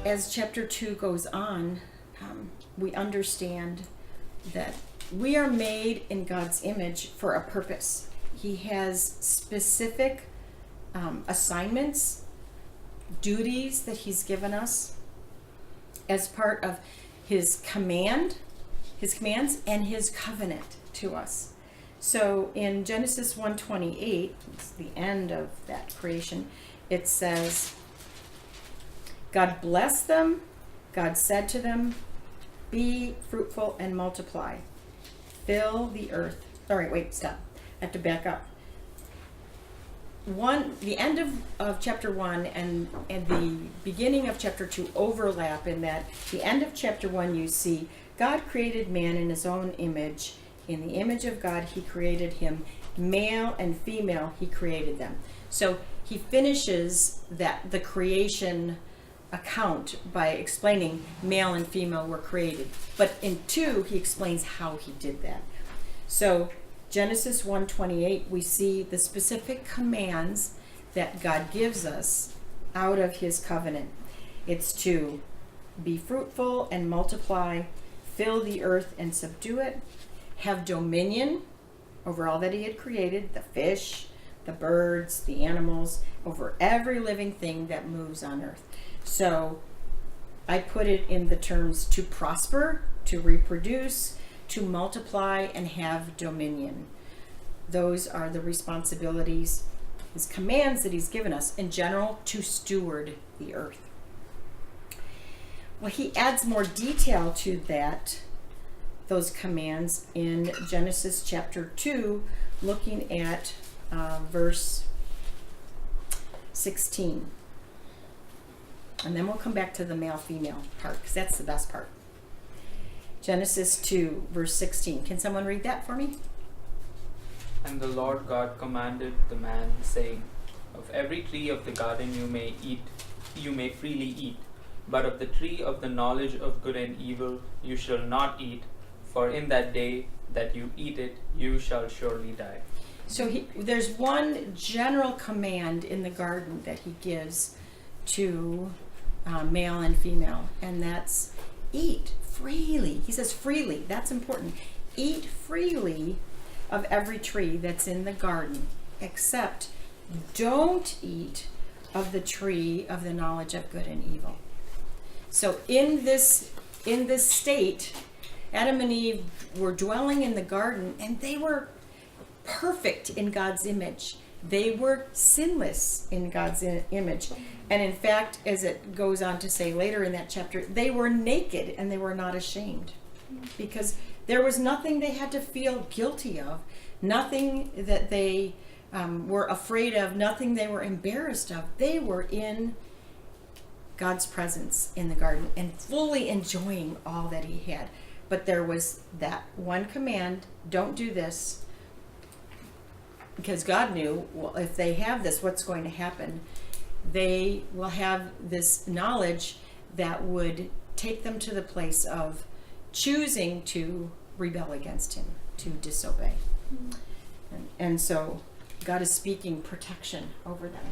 as chapter 2 goes on, we understand that we are made in God's image for a purpose. He has specific assignments, duties that he's given us as part of his commands and his covenant to us. So in Genesis 1:28, it's the end of that creation, it says, God blessed them. God said to them, be fruitful and multiply. Fill the earth. All right, wait, stop. I have to back up. The end of chapter 1 and the beginning of chapter 2 overlap in that the end of chapter 1 you see God created man in his own image. In the image of God he created him. Male and female he created them. So he finishes the creation account by explaining male and female were created. But in 2 he explains how he did that. So Genesis 1:28, we see the specific commands that God gives us out of his covenant. It's to be fruitful and multiply, fill the earth and subdue it, have dominion over all that he had created, the fish, the birds, the animals, over every living thing that moves on earth. So I put it in the terms to prosper, to reproduce, to multiply, and have dominion. Those are the responsibilities, his commands that he's given us in general to steward the earth. Well, he adds more detail to those commands in Genesis chapter 2, looking at verse 16. And then we'll come back to the male-female part, because that's the best part. Genesis 2, verse 16. Can someone read that for me? And the Lord God commanded the man, saying, of every tree of the garden you may freely eat, but of the tree of the knowledge of good and evil you shall not eat, for in that day that you eat it, you shall surely die. So there's one general command in the garden that he gives to male and female, and that's eat freely. He says freely. That's important. Eat freely of every tree that's in the garden, except don't eat of the tree of the knowledge of good and evil. So in this state, Adam and Eve were dwelling in the garden, and they were perfect in God's image. They were sinless in God's image. And in fact, as it goes on to say later in that chapter, they were naked and they were not ashamed, because there was nothing they had to feel guilty of, nothing that they were afraid of, nothing they were embarrassed of. They were in God's presence in the garden and fully enjoying all that he had. But there was that one command, don't do this, because God knew, well, if they have this, what's going to happen? They will have this knowledge that would take them to the place of choosing to rebel against him, to disobey. And so God is speaking protection over them.